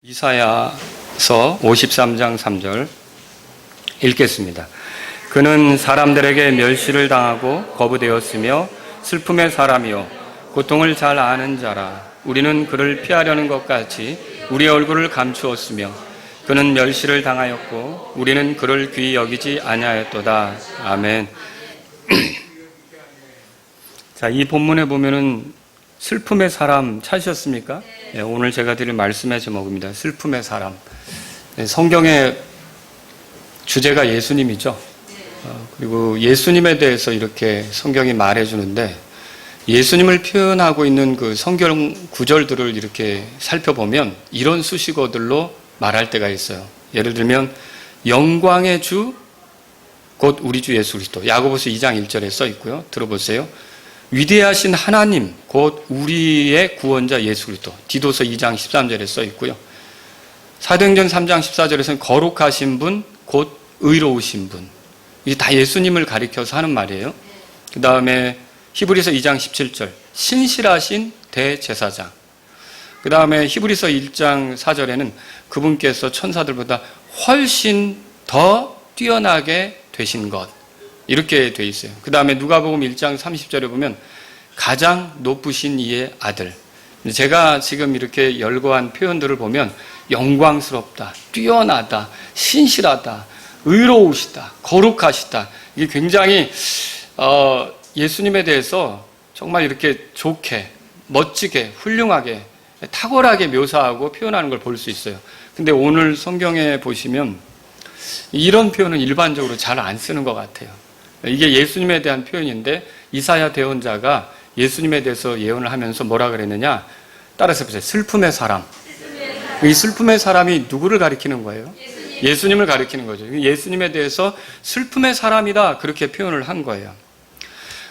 이사야서 53장 3절 읽겠습니다. 그는 사람들에게 멸시를 당하고 거부되었으며 슬픔의 사람이요 고통을 잘 아는 자라. 우리는 그를 피하려는 것 같이 우리의 얼굴을 감추었으며 그는 멸시를 당하였고 우리는 그를 귀히 여기지 아니하였도다. 아멘. 자, 이 본문에 보면은 슬픔의 사람 찾으셨습니까? 네, 오늘 제가 드릴 말씀의 제목입니다. 슬픔의 사람. 네, 성경의 주제가 예수님이죠. 그리고 예수님에 대해서 이렇게 성경이 말해주는데 예수님을 표현하고 있는 그 성경 구절들을 이렇게 살펴보면 이런 수식어들로 말할 때가 있어요. 예를 들면 영광의 주 곧 우리 주 예수 그리스도. 야고보서 2장 1절에 써 있고요. 들어보세요. 위대하신 하나님 곧 우리의 구원자 예수 그리스도. 디도서 2장 13절에 써 있고요. 사도행전 3장 14절에서는 거룩하신 분 곧 의로우신 분. 이게 다 예수님을 가리켜서 하는 말이에요. 그 다음에 히브리서 2장 17절 신실하신 대제사장. 그 다음에 히브리서 1장 4절에는 그분께서 천사들보다 훨씬 더 뛰어나게 되신 것. 이렇게 돼 있어요. 그 다음에 누가복음 1장 30절에 보면 가장 높으신 이의 아들. 제가 지금 이렇게 열거한 표현들을 보면 영광스럽다, 뛰어나다, 신실하다, 의로우시다, 거룩하시다. 이게 굉장히 예수님에 대해서 정말 이렇게 좋게, 멋지게, 훌륭하게, 탁월하게 묘사하고 표현하는 걸 볼 수 있어요. 근데 오늘 성경에 보시면 이런 표현은 일반적으로 잘 안 쓰는 것 같아요. 이게 예수님에 대한 표현인데 이사야 대언자가 예수님에 대해서 예언을 하면서 뭐라 그랬느냐? 따라서 보세요. 슬픔의 사람. 이 슬픔의 사람이 누구를 가리키는 거예요? 예수님을 가리키는 거죠. 예수님에 대해서 슬픔의 사람이다 그렇게 표현을 한 거예요.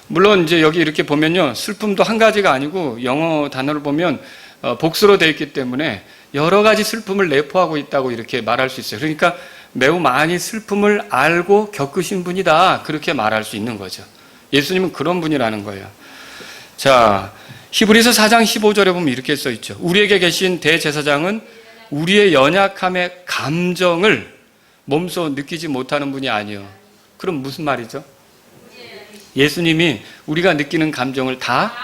물론 이제 여기 이렇게 보면요. 슬픔도 한 가지가 아니고 영어 단어를 보면 복수로 되어 있기 때문에 여러 가지 슬픔을 내포하고 있다고 이렇게 말할 수 있어요. 그러니까 매우 많이 슬픔을 알고 겪으신 분이다 그렇게 말할 수 있는 거죠. 예수님은 그런 분이라는 거예요. 자, 히브리서 4장 15절에 보면 이렇게 써 있죠. 우리에게 계신 대제사장은 우리의 연약함의 감정을 몸소 느끼지 못하는 분이 아니요. 그럼 무슨 말이죠? 예수님이 우리가 느끼는 감정을 다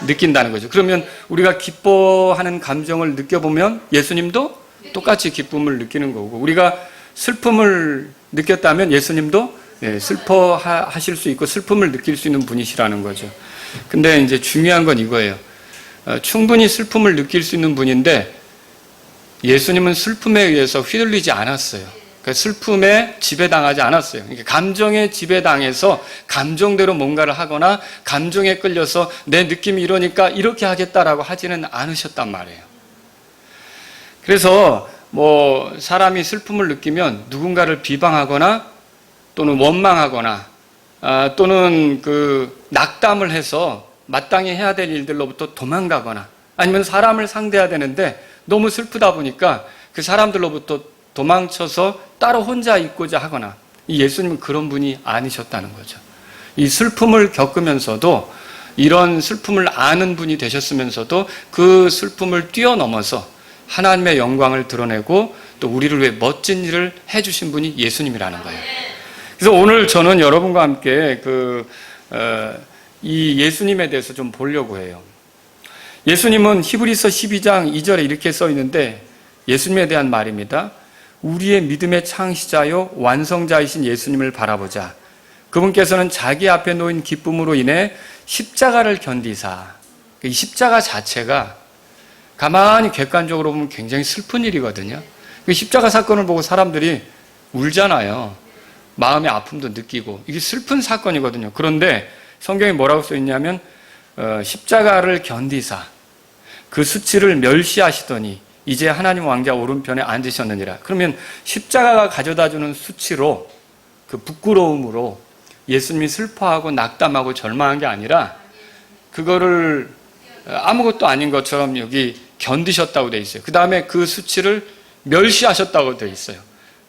느낀다는 거죠. 그러면 우리가 기뻐하는 감정을 느껴보면 예수님도 똑같이 기쁨을 느끼는 거고, 우리가 슬픔을 느꼈다면 예수님도 슬퍼하실 수 있고 슬픔을 느낄 수 있는 분이시라는 거죠. 근데 이제 중요한 건 이거예요. 충분히 슬픔을 느낄 수 있는 분인데 예수님은 슬픔에 의해서 휘둘리지 않았어요. 그러니까 슬픔에 지배당하지 않았어요. 그러니까 감정에 지배당해서 감정대로 뭔가를 하거나 감정에 끌려서 내 느낌이 이러니까 이렇게 하겠다라고 하지는 않으셨단 말이에요. 그래서 사람이 슬픔을 느끼면 누군가를 비방하거나 또는 원망하거나 또는 낙담을 해서 마땅히 해야 될 일들로부터 도망가거나 아니면 사람을 상대해야 되는데 너무 슬프다 보니까 그 사람들로부터 도망쳐서 따로 혼자 있고자 하거나, 이 예수님은 그런 분이 아니셨다는 거죠. 이 슬픔을 겪으면서도 이런 슬픔을 아는 분이 되셨으면서도 그 슬픔을 뛰어넘어서 하나님의 영광을 드러내고 또 우리를 위해 멋진 일을 해주신 분이 예수님이라는 거예요. 그래서 오늘 저는 여러분과 함께 이 예수님에 대해서 좀 보려고 해요. 예수님은 히브리서 12장 2절에 이렇게 써 있는데 예수님에 대한 말입니다. 우리의 믿음의 창시자요 완성자이신 예수님을 바라보자. 그분께서는 자기 앞에 놓인 기쁨으로 인해 십자가를 견디사. 이 십자가 자체가 가만히 객관적으로 보면 굉장히 슬픈 일이거든요. 그 십자가 사건을 보고 사람들이 울잖아요. 마음의 아픔도 느끼고. 이게 슬픈 사건이거든요. 그런데 성경에 뭐라고 써 있냐면 십자가를 견디사 그 수치를 멸시하시더니 이제 하나님 왕자 오른편에 앉으셨느니라. 그러면 십자가가 가져다주는 수치로 그 부끄러움으로 예수님이 슬퍼하고 낙담하고 절망한 게 아니라 그거를 아무것도 아닌 것처럼 여기 견디셨다고 돼 있어요. 그 다음에 그 수치를 멸시하셨다고 돼 있어요.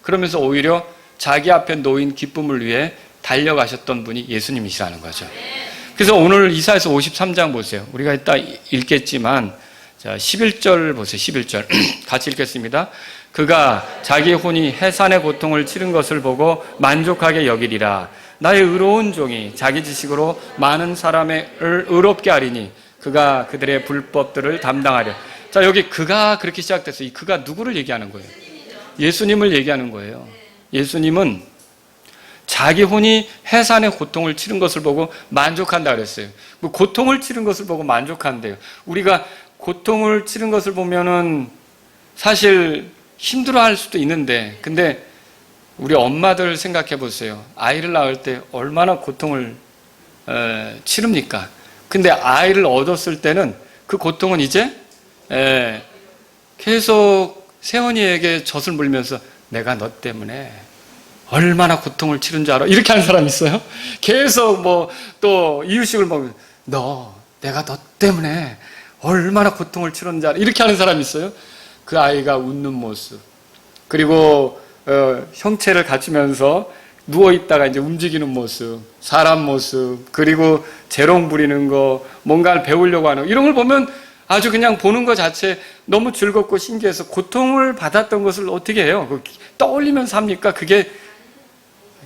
그러면서 오히려 자기 앞에 놓인 기쁨을 위해 달려가셨던 분이 예수님이시라는 거죠. 그래서 오늘 이사야서 53장 보세요. 우리가 이따 읽겠지만 자, 11절 보세요. 11절. 같이 읽겠습니다. 그가 자기 혼이 해산의 고통을 치른 것을 보고 만족하게 여기리라. 나의 의로운 종이 자기 지식으로 많은 사람을 의롭게 하리니 그가 그들의 불법들을 담당하려. 자, 여기 그가 그렇게 시작됐어요. 이 그가 누구를 얘기하는 거예요? 예수님을 얘기하는 거예요. 예수님은 자기 혼이 해산의 고통을 치른 것을 보고 만족한다 그랬어요. 뭐 고통을 치른 것을 보고 만족한대요. 우리가 고통을 치른 것을 보면은 사실 힘들어할 수도 있는데, 근데 우리 엄마들 생각해 보세요. 아이를 낳을 때 얼마나 고통을 치릅니까? 근데 아이를 얻었을 때는 그 고통은 이제 계속 세원이에게 젖을 물면서 내가 너 때문에 얼마나 고통을 치른 줄 알아? 이렇게 하는 사람 있어요? 계속 뭐 또 이유식을 먹으면 내가 너 때문에 얼마나 고통을 치렀는지 알아? 이렇게 하는 사람 있어요? 그 아이가 웃는 모습, 그리고 형체를 갖추면서 누워있다가 이제 움직이는 모습, 사람 모습, 그리고 재롱 부리는 거, 뭔가를 배우려고 하는 거, 이런 걸 보면 아주 그냥 보는 것 자체 너무 즐겁고 신기해서 고통을 받았던 것을 어떻게 해요? 떠올리면서 합니까? 그게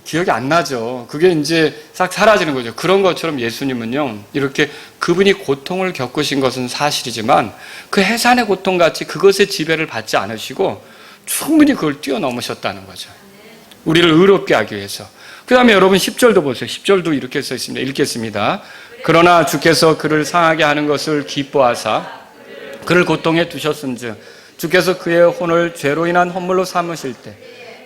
기억이 안 나죠. 그게 이제 싹 사라지는 거죠. 그런 것처럼 예수님은요, 이렇게 그분이 고통을 겪으신 것은 사실이지만 그 해산의 고통같이 그것의 지배를 받지 않으시고 충분히 그걸 뛰어넘으셨다는 거죠. 우리를 의롭게 하기 위해서. 그 다음에 여러분 10절도 보세요. 10절도 이렇게 써 있습니다. 읽겠습니다. 그러나 주께서 그를 상하게 하는 것을 기뻐하사 그를 고통에 두셨은즉 주께서 그의 혼을 죄로 인한 헌물로 삼으실 때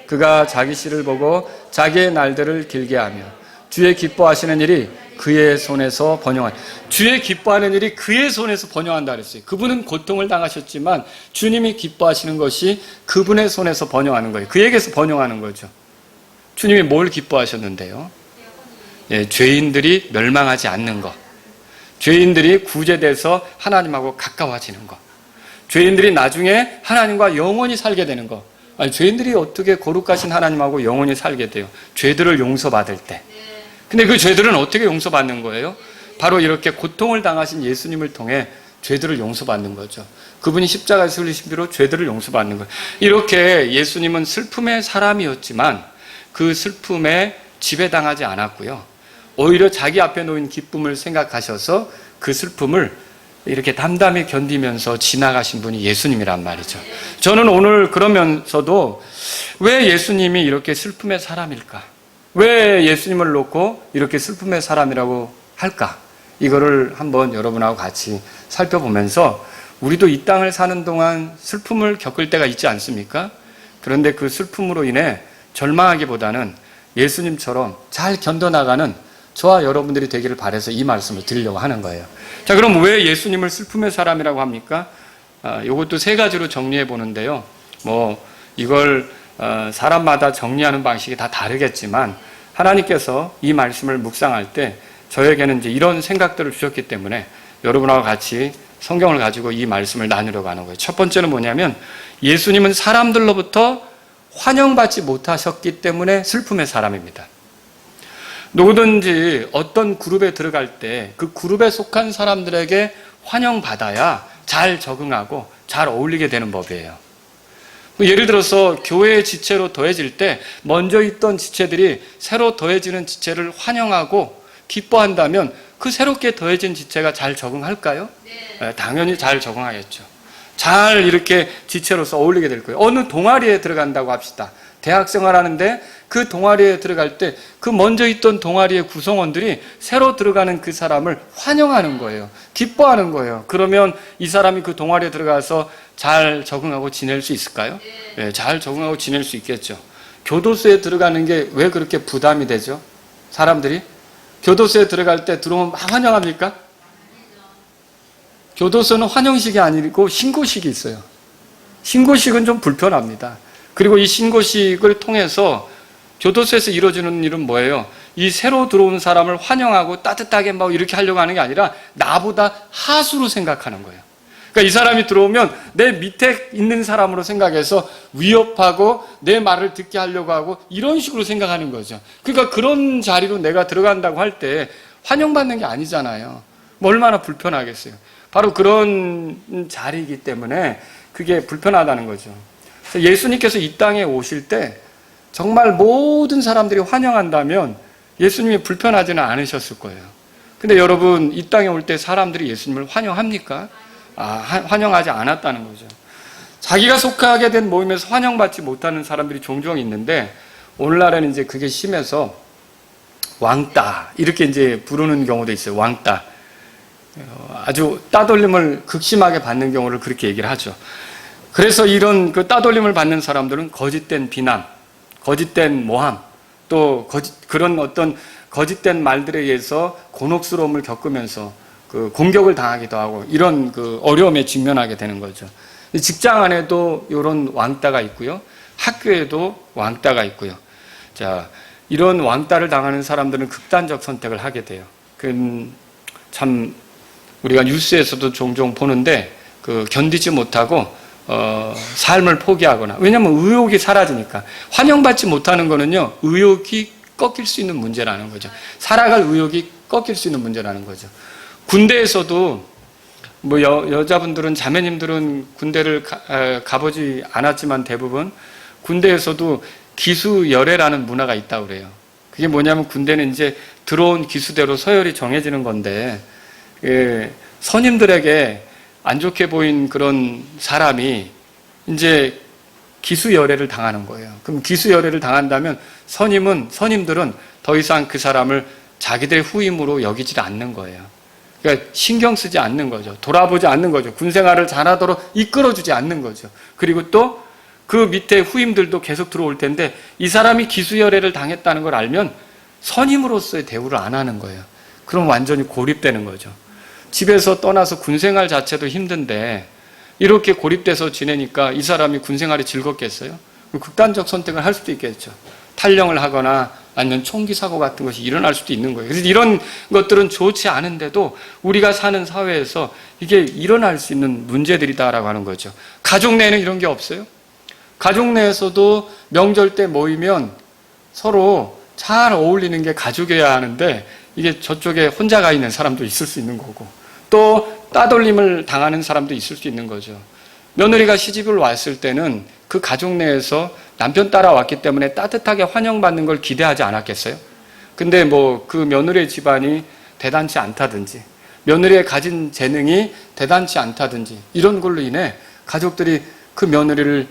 그가 자기 씨를 보고 자기의 날들을 길게 하며 주의 기뻐하시는 일이 그의 손에서 번영한. 주의 기뻐하는 일이 그의 손에서 번영한다 그랬어요. 그분은 고통을 당하셨지만 주님이 기뻐하시는 것이 그분의 손에서 번영하는 거예요. 그에게서 번영하는 거죠. 주님이 뭘 기뻐하셨는데요? 죄인들이 멸망하지 않는 것, 죄인들이 구제돼서 하나님하고 가까워지는 것, 죄인들이 나중에 하나님과 영원히 살게 되는 것. 아니, 죄인들이 어떻게 거룩하신 하나님하고 영원히 살게 돼요? 죄들을 용서받을 때. 근데 그 죄들은 어떻게 용서받는 거예요? 바로 이렇게 고통을 당하신 예수님을 통해 죄들을 용서받는 거죠. 그분이 십자가에서 흘리신 피로 죄들을 용서받는 거예요. 이렇게 예수님은 슬픔의 사람이었지만 그 슬픔에 지배당하지 않았고요. 오히려 자기 앞에 놓인 기쁨을 생각하셔서 그 슬픔을 이렇게 담담히 견디면서 지나가신 분이 예수님이란 말이죠. 저는 오늘 그러면서도 왜 예수님이 이렇게 슬픔의 사람일까? 왜 예수님을 놓고 이렇게 슬픔의 사람이라고 할까? 이거를 한번 여러분하고 같이 살펴보면서 우리도 이 땅을 사는 동안 슬픔을 겪을 때가 있지 않습니까? 그런데 그 슬픔으로 인해 절망하기보다는 예수님처럼 잘 견뎌나가는 저와 여러분들이 되기를 바라서 이 말씀을 드리려고 하는 거예요. 자, 그럼 왜 예수님을 슬픔의 사람이라고 합니까? 이것도 세 가지로 정리해 보는데요. 이걸 사람마다 정리하는 방식이 다 다르겠지만 하나님께서 이 말씀을 묵상할 때 저에게는 이제 이런 생각들을 주셨기 때문에 여러분하고 같이 성경을 가지고 이 말씀을 나누려고 하는 거예요. 첫 번째는 뭐냐면 예수님은 사람들로부터 환영받지 못하셨기 때문에 슬픔의 사람입니다. 누구든지 어떤 그룹에 들어갈 때 그 그룹에 속한 사람들에게 환영받아야 잘 적응하고 잘 어울리게 되는 법이에요. 예를 들어서 교회의 지체로 더해질 때 먼저 있던 지체들이 새로 더해지는 지체를 환영하고 기뻐한다면 그 새롭게 더해진 지체가 잘 적응할까요? 네, 당연히 잘 적응하겠죠. 잘 이렇게 지체로서 어울리게 될 거예요. 어느 동아리에 들어간다고 합시다. 대학생활 하는데 그 동아리에 들어갈 때 그 먼저 있던 동아리의 구성원들이 새로 들어가는 그 사람을 환영하는 거예요. 기뻐하는 거예요. 그러면 이 사람이 그 동아리에 들어가서 잘 적응하고 지낼 수 있을까요? 네, 잘 적응하고 지낼 수 있겠죠. 교도소에 들어가는 게 왜 그렇게 부담이 되죠? 사람들이? 교도소에 들어갈 때 들어오면 막 환영합니까? 교도소는 환영식이 아니고 신고식이 있어요. 신고식은 좀 불편합니다. 그리고 이 신고식을 통해서 교도소에서 이루어지는 일은 뭐예요? 이 새로 들어온 사람을 환영하고 따뜻하게 막 이렇게 하려고 하는 게 아니라 나보다 하수로 생각하는 거예요. 그러니까 이 사람이 들어오면 내 밑에 있는 사람으로 생각해서 위협하고 내 말을 듣게 하려고 하고 이런 식으로 생각하는 거죠. 그러니까 그런 자리로 내가 들어간다고 할 때 환영받는 게 아니잖아요. 얼마나 불편하겠어요. 바로 그런 자리이기 때문에 그게 불편하다는 거죠. 그래서 예수님께서 이 땅에 오실 때 정말 모든 사람들이 환영한다면 예수님이 불편하지는 않으셨을 거예요. 근데 여러분, 이 땅에 올 때 사람들이 예수님을 환영합니까? 환영하지 않았다는 거죠. 자기가 속하게 된 모임에서 환영받지 못하는 사람들이 종종 있는데, 오늘날에는 이제 그게 심해서 왕따 이렇게 이제 부르는 경우도 있어요. 왕따. 아주 따돌림을 극심하게 받는 경우를 그렇게 얘기를 하죠. 그래서 이런 그 따돌림을 받는 사람들은 거짓된 비난, 거짓된 모함, 또 그런 어떤 거짓된 말들에 의해서 곤혹스러움을 겪으면서 그 공격을 당하기도 하고 이런 그 어려움에 직면하게 되는 거죠. 직장 안에도 이런 왕따가 있고요. 학교에도 왕따가 있고요. 자, 이런 왕따를 당하는 사람들은 극단적 선택을 하게 돼요. 참 우리가 뉴스에서도 종종 보는데 견디지 못하고 삶을 포기하거나, 왜냐하면 의욕이 사라지니까. 환영받지 못하는 거는요, 의욕이 꺾일 수 있는 문제라는 거죠. 살아갈 의욕이 꺾일 수 있는 문제라는 거죠. 군대에서도 뭐 여자분들은, 자매님들은 군대를 가보지 않았지만 대부분 군대에서도 기수열애라는 문화가 있다고 그래요. 그게 뭐냐면 군대는 이제 들어온 기수대로 서열이 정해지는 건데, 선임들에게 안 좋게 보인 그런 사람이 이제 기수열애를 당하는 거예요. 그럼 기수열애를 당한다면 선임들은 더 이상 그 사람을 자기들의 후임으로 여기지 않는 거예요. 그러니까 신경 쓰지 않는 거죠. 돌아보지 않는 거죠. 군생활을 잘하도록 이끌어주지 않는 거죠. 그리고 또 그 밑에 후임들도 계속 들어올 텐데, 이 사람이 기수열애를 당했다는 걸 알면 선임으로서의 대우를 안 하는 거예요. 그럼 완전히 고립되는 거죠. 집에서 떠나서 군생활 자체도 힘든데 이렇게 고립돼서 지내니까 이 사람이 군생활이 즐겁겠어요? 극단적 선택을 할 수도 있겠죠. 탈영을 하거나 아니면 총기 사고 같은 것이 일어날 수도 있는 거예요. 그래서 이런 것들은 좋지 않은데도 우리가 사는 사회에서 이게 일어날 수 있는 문제들이다라고 하는 거죠. 가족 내에는 이런 게 없어요? 가족 내에서도 명절 때 모이면 서로 잘 어울리는 게 가족이어야 하는데, 이게 저쪽에 혼자 가 있는 사람도 있을 수 있는 거고, 또 따돌림을 당하는 사람도 있을 수 있는 거죠. 며느리가 시집을 왔을 때는 그 가족 내에서 남편 따라왔기 때문에 따뜻하게 환영받는 걸 기대하지 않았겠어요? 근데 뭐 그 며느리의 집안이 대단치 않다든지, 며느리의 가진 재능이 대단치 않다든지, 이런 걸로 인해 가족들이 그 며느리를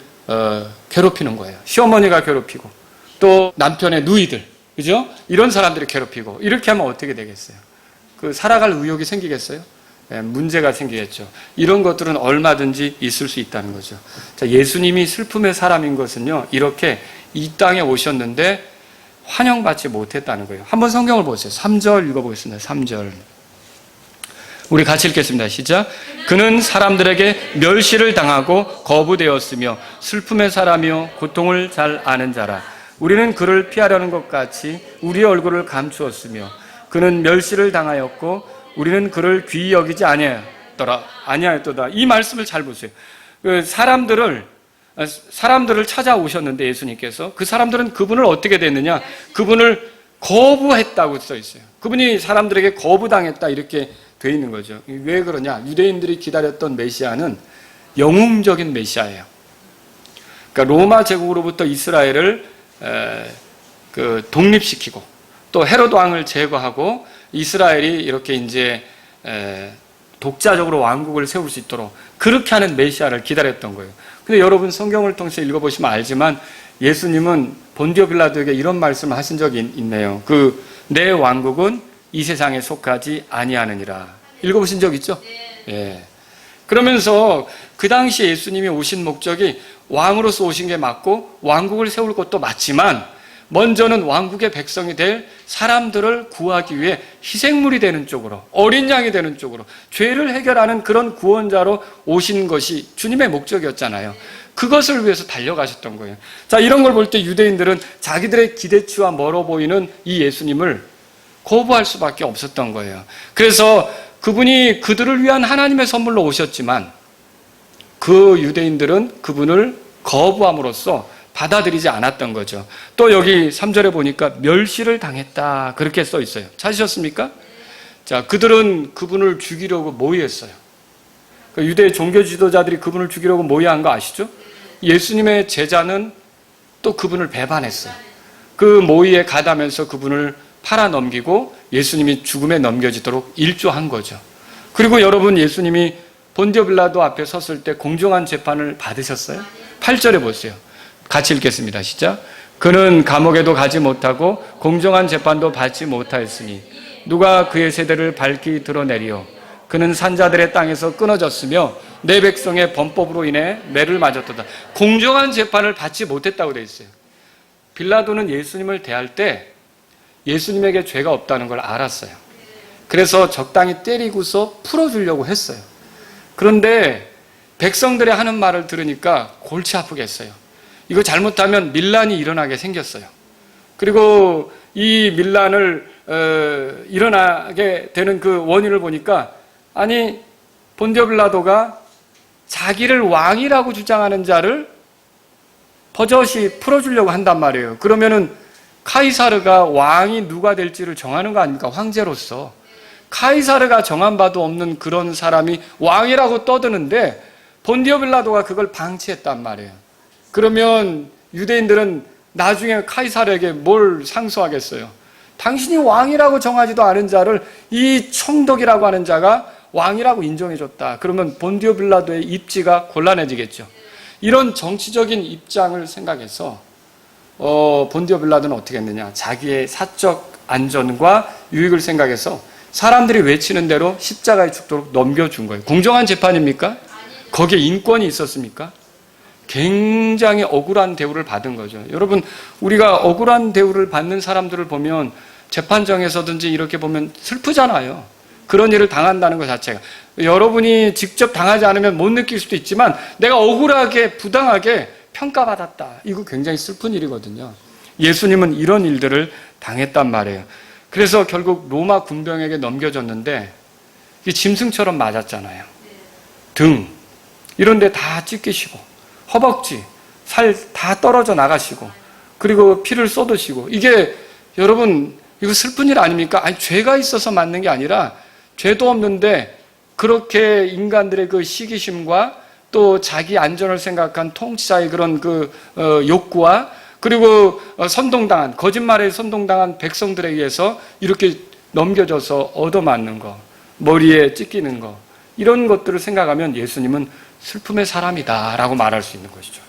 괴롭히는 거예요. 시어머니가 괴롭히고, 또 남편의 누이들, 그죠? 이런 사람들이 괴롭히고, 이렇게 하면 어떻게 되겠어요? 살아갈 의욕이 생기겠어요? 문제가 생기겠죠. 이런 것들은 얼마든지 있을 수 있다는 거죠. 자, 예수님이 슬픔의 사람인 것은요, 이렇게 이 땅에 오셨는데 환영받지 못했다는 거예요. 한번 성경을 보세요. 3절 읽어보겠습니다. 3절. 우리 같이 읽겠습니다. 시작. 그는 사람들에게 멸시를 당하고 거부되었으며 슬픔의 사람이요 고통을 잘 아는 자라. 우리는 그를 피하려는 것 같이 우리의 얼굴을 감추었으며 그는 멸시를 당하였고 우리는 그를 귀히 여기지 아니하였도다. 이 말씀을 잘 보세요. 사람들을 찾아오셨는데 예수님께서, 그 사람들은 그분을 어떻게 됐느냐? 그분을 거부했다고 써 있어요. 그분이 사람들에게 거부당했다, 이렇게 돼 있는 거죠. 왜 그러냐? 유대인들이 기다렸던 메시아는 영웅적인 메시아예요. 그러니까 로마 제국으로부터 이스라엘을 독립시키고, 또 헤로드 왕을 제거하고 이스라엘이 이렇게 이제 독자적으로 왕국을 세울 수 있도록 그렇게 하는 메시아를 기다렸던 거예요. 근데 여러분 성경을 통해서 읽어보시면 알지만 예수님은 본디오 빌라도에게 이런 말씀을 하신 적이 있네요. 내 왕국은 이 세상에 속하지 아니하느니라. 읽어보신 적 있죠? 예. 그러면서 그 당시에 예수님이 오신 목적이 왕으로서 오신 게 맞고 왕국을 세울 것도 맞지만, 먼저는 왕국의 백성이 될 사람들을 구하기 위해 희생물이 되는 쪽으로, 어린 양이 되는 쪽으로, 죄를 해결하는 그런 구원자로 오신 것이 주님의 목적이었잖아요. 그것을 위해서 달려가셨던 거예요. 자, 이런 걸 볼 때 유대인들은 자기들의 기대치와 멀어 보이는 이 예수님을 거부할 수밖에 없었던 거예요. 그래서 그분이 그들을 위한 하나님의 선물로 오셨지만 그 유대인들은 그분을 거부함으로써 받아들이지 않았던 거죠. 또 여기 3절에 보니까 멸시를 당했다, 그렇게 써 있어요. 찾으셨습니까? 자, 그들은 그분을 죽이려고 모의했어요. 그 유대 종교 지도자들이 그분을 죽이려고 모의한 거 아시죠? 예수님의 제자는 또 그분을 배반했어요. 그 모의에 가담해서 그분을 팔아넘기고 예수님이 죽음에 넘겨지도록 일조한 거죠. 그리고 여러분, 예수님이 본디오 빌라도 앞에 섰을 때 공정한 재판을 받으셨어요? 8절에 보세요. 같이 읽겠습니다. 시작. 그는 감옥에도 가지 못하고 공정한 재판도 받지 못하였으니 누가 그의 세대를 밝히 드러내리요. 그는 산자들의 땅에서 끊어졌으며 내 백성의 범법으로 인해 매를 맞았도다. 공정한 재판을 받지 못했다고 되어 있어요. 빌라도는 예수님을 대할 때 예수님에게 죄가 없다는 걸 알았어요. 그래서 적당히 때리고서 풀어주려고 했어요. 그런데 백성들의 하는 말을 들으니까 골치 아프겠어요. 이거 잘못하면 밀란이 일어나게 생겼어요. 그리고 이 밀란을 일어나게 되는 그 원인을 보니까, 아니, 본디오 빌라도가 자기를 왕이라고 주장하는 자를 버젓이 풀어주려고 한단 말이에요. 그러면은 카이사르가 왕이 누가 될지를 정하는 거 아닙니까? 황제로서. 카이사르가 정한 바도 없는 그런 사람이 왕이라고 떠드는데 본디오 빌라도가 그걸 방치했단 말이에요. 그러면 유대인들은 나중에 카이사르에게 뭘 상소하겠어요? 당신이 왕이라고 정하지도 않은 자를 이 총독이라고 하는 자가 왕이라고 인정해줬다. 그러면 본디오 빌라도의 입지가 곤란해지겠죠. 이런 정치적인 입장을 생각해서 본디오 빌라도는 어떻게 했느냐? 자기의 사적 안전과 유익을 생각해서 사람들이 외치는 대로 십자가에 죽도록 넘겨준 거예요. 공정한 재판입니까? 거기에 인권이 있었습니까? 굉장히 억울한 대우를 받은 거죠. 여러분, 우리가 억울한 대우를 받는 사람들을 보면 재판정에서든지 이렇게 보면 슬프잖아요. 그런 일을 당한다는 것 자체가. 여러분이 직접 당하지 않으면 못 느낄 수도 있지만 내가 억울하게 부당하게 평가받았다. 이거 굉장히 슬픈 일이거든요. 예수님은 이런 일들을 당했단 말이에요. 그래서 결국 로마 군병에게 넘겨졌는데 이게 짐승처럼 맞았잖아요. 등 이런 데 다 찢기시고 허벅지, 살 다 떨어져 나가시고 그리고 피를 쏟으시고, 이게 여러분 이거 슬픈 일 아닙니까? 아니, 죄가 있어서 맞는 게 아니라 죄도 없는데 그렇게 인간들의 그 시기심과 또 자기 안전을 생각한 통치자의 그런 그 욕구와 그리고 선동당한, 거짓말에 선동당한 백성들에 의해서 이렇게 넘겨져서 얻어맞는 거, 머리에 찢기는 거, 이런 것들을 생각하면 예수님은 슬픔의 사람이다 라고 말할 수 있는 것이죠.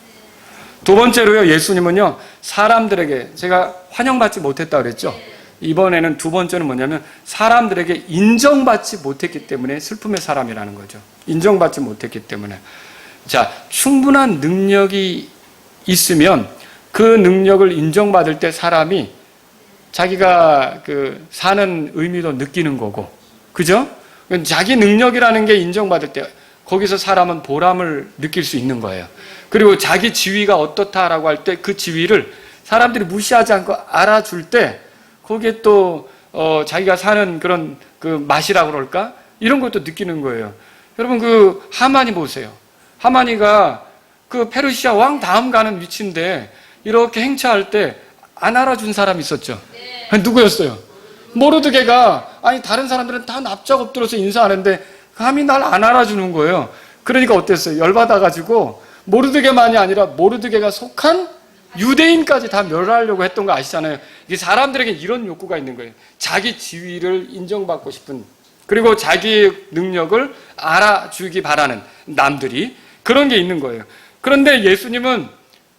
두 번째로요, 예수님은요, 사람들에게, 제가 환영받지 못했다 그랬죠. 이번에는 두 번째는 뭐냐면 사람들에게 인정받지 못했기 때문에 슬픔의 사람이라는 거죠. 인정받지 못했기 때문에. 자, 충분한 능력이 있으면 그 능력을 인정받을 때 사람이 자기가 그 사는 의미도 느끼는 거고, 그죠? 자기 능력이라는 게 인정받을 때 거기서 사람은 보람을 느낄 수 있는 거예요. 그리고 자기 지위가 어떻다라고 할 때 그 지위를 사람들이 무시하지 않고 알아줄 때 거기에 또 자기가 사는 그런 그 맛이라고 그럴까? 이런 것도 느끼는 거예요. 여러분, 그 하만이 보세요. 하만이가 그 페르시아 왕 다음 가는 위치인데 이렇게 행차할 때 안 알아준 사람이 있었죠. 누구였어요? 모르드게가, 아니 다른 사람들은 다 납작 엎드려서 인사하는데 감히 날 안 알아주는 거예요. 그러니까 어땠어요? 열받아가지고 모르드게만이 아니라 모르드게가 속한 유대인까지 다 멸하려고 했던 거 아시잖아요. 이게 사람들에게 이런 욕구가 있는 거예요. 자기 지위를 인정받고 싶은, 그리고 자기 능력을 알아주기 바라는 남들이, 그런 게 있는 거예요. 그런데 예수님은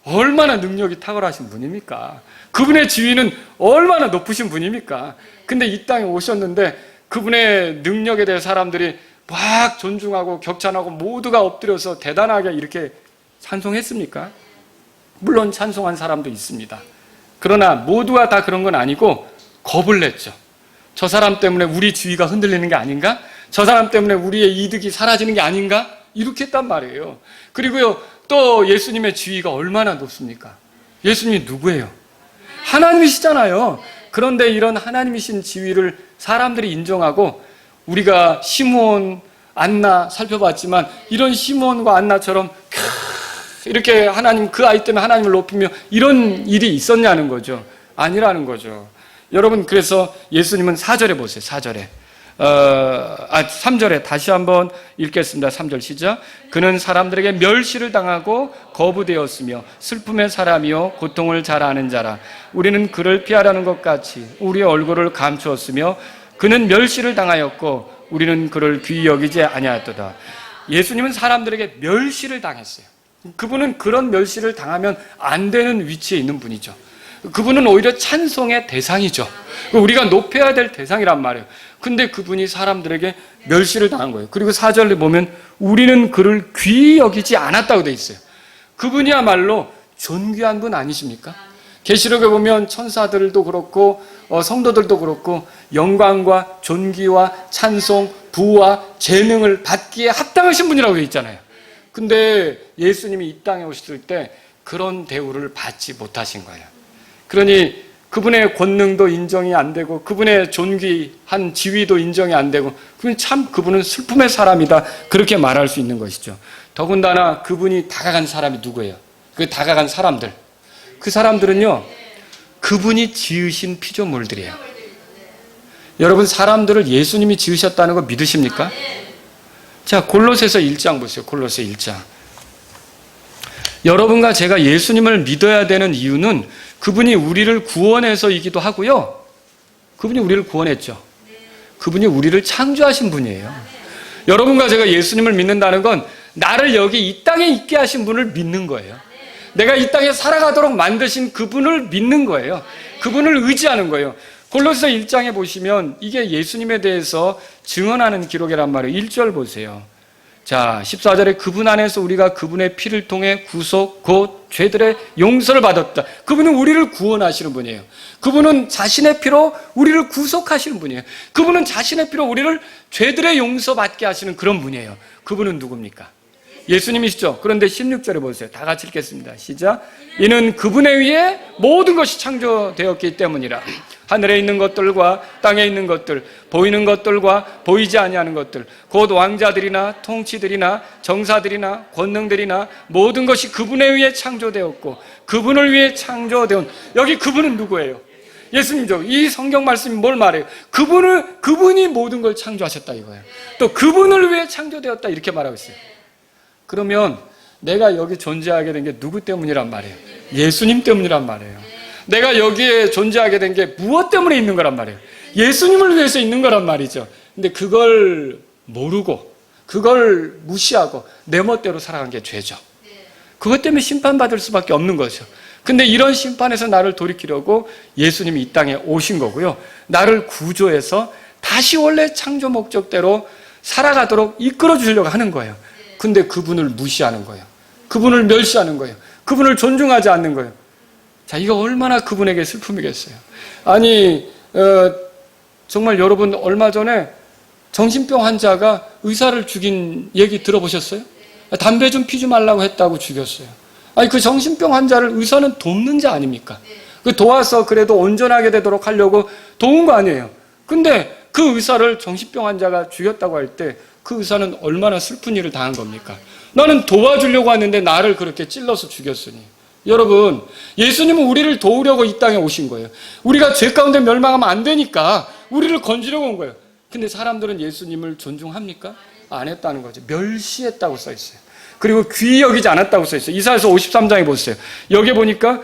얼마나 능력이 탁월하신 분입니까? 그분의 지위는 얼마나 높으신 분입니까? 근데 이 땅에 오셨는데 그분의 능력에 대해 사람들이 막 존중하고 격찬하고 모두가 엎드려서 대단하게 이렇게 찬송했습니까? 물론 찬송한 사람도 있습니다. 그러나 모두가 다 그런 건 아니고 겁을 냈죠. 저 사람 때문에 우리 지위가 흔들리는 게 아닌가? 저 사람 때문에 우리의 이득이 사라지는 게 아닌가? 이렇게 했단 말이에요. 그리고요, 또 예수님의 지위가 얼마나 높습니까? 예수님이 누구예요? 하나님이시잖아요. 그런데 이런 하나님이신 지위를 사람들이 인정하고, 우리가 시므온, 안나 살펴봤지만 이런 시므온과 안나처럼 이렇게 하나님, 그 아이 때문에 하나님을 높이며 이런 일이 있었냐는 거죠. 아니라는 거죠. 여러분, 그래서 예수님은 4절에 보세요. 4절에 3절에 다시 한번 읽겠습니다. 3절 시작. 그는 사람들에게 멸시를 당하고 거부되었으며 슬픔의 사람이요 고통을 잘 아는 자라. 우리는 그를 피하려는 것 같이 우리의 얼굴을 감추었으며 그는 멸시를 당하였고 우리는 그를 귀히 여기지 아니하였도다. 예수님은 사람들에게 멸시를 당했어요. 그분은 그런 멸시를 당하면 안 되는 위치에 있는 분이죠. 그분은 오히려 찬송의 대상이죠. 우리가 높여야 될 대상이란 말이에요. 근데 그분이 사람들에게 멸시를 당한 거예요. 그리고 4절에 보면 우리는 그를 귀히 여기지 않았다고 돼 있어요. 그분이야말로 존귀한 분 아니십니까? 계시록에 보면 천사들도 그렇고 성도들도 그렇고 영광과 존귀와 찬송, 부와 재능을 받기에 합당하신 분이라고 돼 있잖아요. 근데 예수님이 이 땅에 오셨을 때 그런 대우를 받지 못하신 거예요. 그러니 그분의 권능도 인정이 안 되고 그분의 존귀한 지위도 인정이 안 되고 그분은 슬픔의 사람이다, 그렇게 말할 수 있는 것이죠. 더군다나 그분이 다가간 사람이 누구예요? 그 다가간 사람들, 그 사람들은요 그분이 지으신 피조물들이에요. 여러분, 사람들을 예수님이 지으셨다는 거 믿으십니까? 자, 골로새서 1장 보세요. 골로새 1장. 여러분과 제가 예수님을 믿어야 되는 이유는 그분이 우리를 구원해서이기도 하고요, 그분이 우리를 구원했죠. 그분이 우리를 창조하신 분이에요. 여러분과 제가 예수님을 믿는다는 건 나를 여기 이 땅에 있게 하신 분을 믿는 거예요. 내가 이 땅에 살아가도록 만드신 그분을 믿는 거예요. 그분을 의지하는 거예요. 골로새 1장에 보시면 이게 예수님에 대해서 증언하는 기록이란 말이에요. 1절 보세요. 자, 14절에 그분 안에서 우리가 그분의 피를 통해 구속 곧 죄들의 용서를 받았다. 그분은 우리를 구원하시는 분이에요. 그분은 자신의 피로 우리를 구속하시는 분이에요. 그분은 자신의 피로 우리를 죄들의 용서받게 하시는 그런 분이에요. 그분은 누굽니까? 예수님이시죠. 그런데 16절에 보세요. 다 같이 읽겠습니다. 시작. 이는 그분에 의해 모든 것이 창조되었기 때문이라. 하늘에 있는 것들과 땅에 있는 것들, 보이는 것들과 보이지 아니하는 것들, 곧 왕자들이나 통치들이나 정사들이나 권능들이나 모든 것이 그분에 의해 창조되었고 그분을 위해 창조되온. 여기 그분은 누구예요? 예수님이죠. 이 성경 말씀이 뭘 말해요? 그분이 모든 걸 창조하셨다 이거예요. 또 그분을 위해 창조되었다 이렇게 말하고 있어요. 그러면 내가 여기 존재하게 된 게 누구 때문이란 말이에요? 예수님 때문이란 말이에요. 내가 여기에 존재하게 된 게 무엇 때문에 있는 거란 말이에요? 예수님을 위해서 있는 거란 말이죠. 근데 그걸 모르고 그걸 무시하고 내 멋대로 살아간 게 죄죠. 그것 때문에 심판받을 수밖에 없는 거죠. 근데 이런 심판에서 나를 돌이키려고 예수님이 이 땅에 오신 거고요, 나를 구조해서 다시 원래 창조 목적대로 살아가도록 이끌어 주려고 하는 거예요. 근데 그분을 무시하는 거예요. 그분을 멸시하는 거예요. 그분을 존중하지 않는 거예요. 자, 이거 얼마나 그분에게 슬픔이겠어요. 아니, 정말 여러분 얼마 전에 정신병 환자가 의사를 죽인 얘기 들어보셨어요? 담배 좀 피지 말라고 했다고 죽였어요. 아니, 그 정신병 환자를 의사는 돕는 자 아닙니까? 그 도와서 그래도 온전하게 되도록 하려고 도운 거 아니에요. 근데 그 의사를 정신병 환자가 죽였다고 할 때 그 의사는 얼마나 슬픈 일을 당한 겁니까? 나는 도와주려고 하는데 나를 그렇게 찔러서 죽였으니. 여러분, 예수님은 우리를 도우려고 이 땅에 오신 거예요. 우리가 죄 가운데 멸망하면 안 되니까 우리를 건지려고 온 거예요. 근데 사람들은 예수님을 존중합니까? 안 했다는 거죠. 멸시했다고 써 있어요. 그리고 귀히 여기지 않았다고 써 있어요. 이사야서 53장에 보세요. 여기 보니까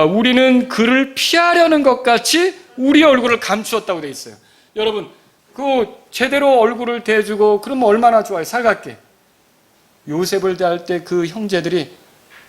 우리는 그를 피하려는 것 같이 우리 얼굴을 감추었다고 돼 있어요. 여러분, 그 제대로 얼굴을 대주고 그러면 얼마나 좋아요. 살갑게. 요셉을 대할 때 그 형제들이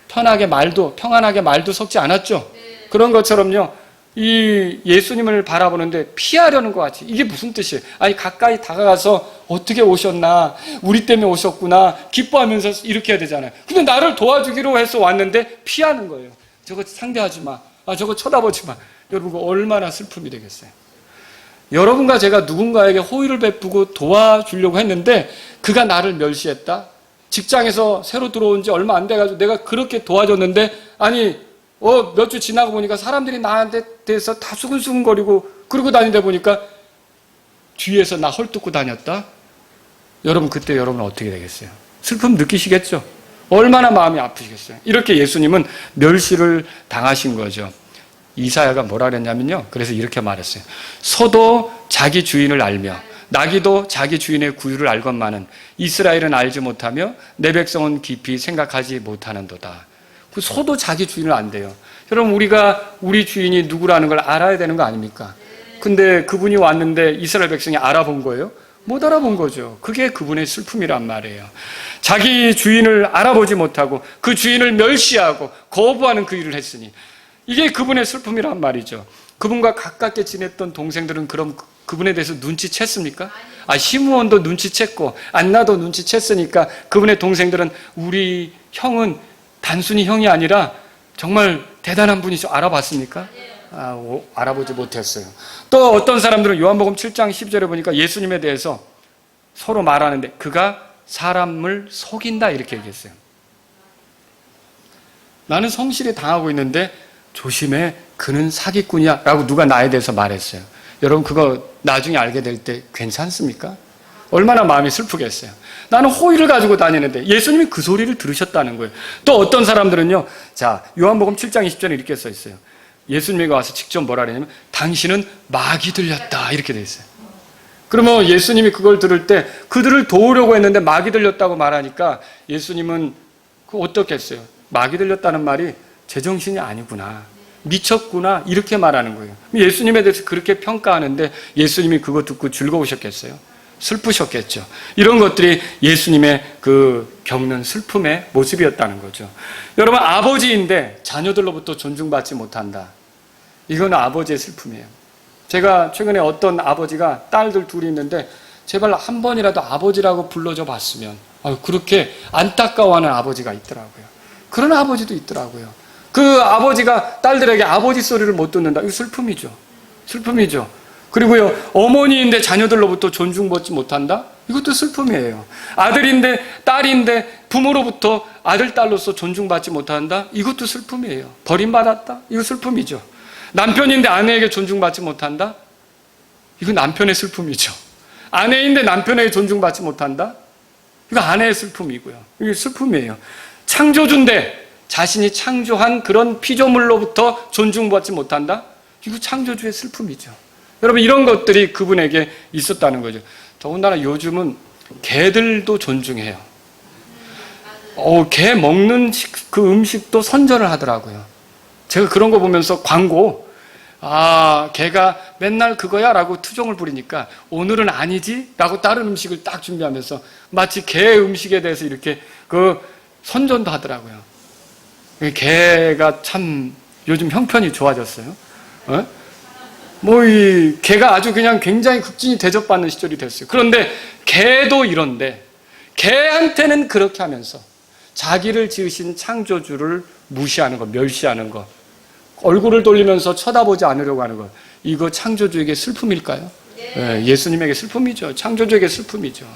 평안하게 말도 섞지 않았죠. 그런 것처럼요, 이 예수님을 바라보는데 피하려는 것 같이. 이게 무슨 뜻이에요? 아니, 가까이 다가가서 어떻게 오셨나, 우리 때문에 오셨구나, 기뻐하면서 이렇게 해야 되잖아요. 근데 나를 도와주기로 해서 왔는데 피하는 거예요. 저거 상대하지 마. 저거 쳐다보지 마. 여러분, 얼마나 슬픔이 되겠어요. 여러분과 제가 누군가에게 호의를 베푸고 도와주려고 했는데 그가 나를 멸시했다? 직장에서 새로 들어온 지 얼마 안 돼가지고 내가 그렇게 도와줬는데, 아니, 몇 주 지나고 보니까 사람들이 나한테 대해서 다 수근수근거리고 그러고 다니다 보니까 뒤에서 나 헐뜯고 다녔다? 여러분, 그때 여러분은 어떻게 되겠어요? 슬픔 느끼시겠죠? 얼마나 마음이 아프시겠어요? 이렇게 예수님은 멸시를 당하신 거죠. 이사야가 뭐라 그랬냐면요, 그래서 이렇게 말했어요. 소도 자기 주인을 알며 나귀도 자기 주인의 구유를 알건만은 이스라엘은 알지 못하며 내 백성은 깊이 생각하지 못하는도다. 그 소도 자기 주인을 안대요. 여러분, 우리가 우리 주인이 누구라는 걸 알아야 되는 거 아닙니까? 근데 그분이 왔는데 이스라엘 백성이 알아본 거예요? 못 알아본 거죠. 그게 그분의 슬픔이란 말이에요. 자기 주인을 알아보지 못하고 그 주인을 멸시하고 거부하는 그 일을 했으니 이게 그분의 슬픔이란 말이죠. 그분과 가깝게 지냈던 동생들은 그럼 그분에 대해서 눈치챘습니까? 시므온도 눈치챘고 안나도 눈치챘으니까 그분의 동생들은 우리 형은 단순히 형이 아니라 정말 대단한 분이죠. 알아봤습니까? 알아보지 못했어요. 또 어떤 사람들은 요한복음 7장 12절에 보니까 예수님에 대해서 서로 말하는데 그가 사람을 속인다 이렇게 얘기했어요. 나는 성실히 당하고 있는데 조심해, 그는 사기꾼이야 라고 누가 나에 대해서 말했어요. 여러분, 그거 나중에 알게 될 때 괜찮습니까? 얼마나 마음이 슬프겠어요. 나는 호의를 가지고 다니는데 예수님이 그 소리를 들으셨다는 거예요. 또 어떤 사람들은요, 자, 요한복음 7장 20절에 이렇게 써 있어요. 예수님이 와서 직접 뭐라 그러냐면 당신은 마귀 들렸다 이렇게 돼 있어요. 그러면 예수님이 그걸 들을 때 그들을 도우려고 했는데 마귀 들렸다고 말하니까 예수님은 어떻겠어요? 마귀 들렸다는 말이 제정신이 아니구나, 미쳤구나 이렇게 말하는 거예요. 예수님에 대해서 그렇게 평가하는데 예수님이 그거 듣고 즐거우셨겠어요? 슬프셨겠죠. 이런 것들이 예수님의 그 겪는 슬픔의 모습이었다는 거죠. 여러분, 아버지인데 자녀들로부터 존중받지 못한다. 이건 아버지의 슬픔이에요. 제가 최근에 어떤 아버지가 딸들 둘이 있는데 제발 한 번이라도 아버지라고 불러줘 봤으면, 그렇게 안타까워하는 아버지가 있더라고요. 그런 아버지도 있더라고요. 그 아버지가 딸들에게 아버지 소리를 못 듣는다. 이거 슬픔이죠. 슬픔이죠. 그리고요, 어머니인데 자녀들로부터 존중받지 못한다? 이것도 슬픔이에요. 아들인데 딸인데 부모로부터 아들, 딸로서 존중받지 못한다? 이것도 슬픔이에요. 버림받았다? 이거 슬픔이죠. 남편인데 아내에게 존중받지 못한다? 이거 남편의 슬픔이죠. 아내인데 남편에게 존중받지 못한다? 이거 아내의 슬픔이고요. 이게 슬픔이에요. 창조주인데 자신이 창조한 그런 피조물로부터 존중받지 못한다? 이거 창조주의 슬픔이죠. 여러분, 이런 것들이 그분에게 있었다는 거죠. 더군다나 요즘은 개들도 존중해요. 개 먹는 그 음식도 선전을 하더라고요. 제가 그런 거 보면서 광고, 개가 맨날 그거야 라고 투정을 부리니까 오늘은 아니지? 라고 다른 음식을 딱 준비하면서 마치 개 음식에 대해서 이렇게 그 선전도 하더라고요. 개가 참 요즘 형편이 좋아졌어요. 이 개가 아주 그냥 굉장히 극진히 대접받는 시절이 됐어요. 그런데 개도 이런데 개한테는 그렇게 하면서 자기를 지으신 창조주를 무시하는 거, 멸시하는 거, 얼굴을 돌리면서 쳐다보지 않으려고 하는 것, 이거 창조주에게 슬픔일까요? 네, 예수님에게 슬픔이죠. 창조주에게 슬픔이죠.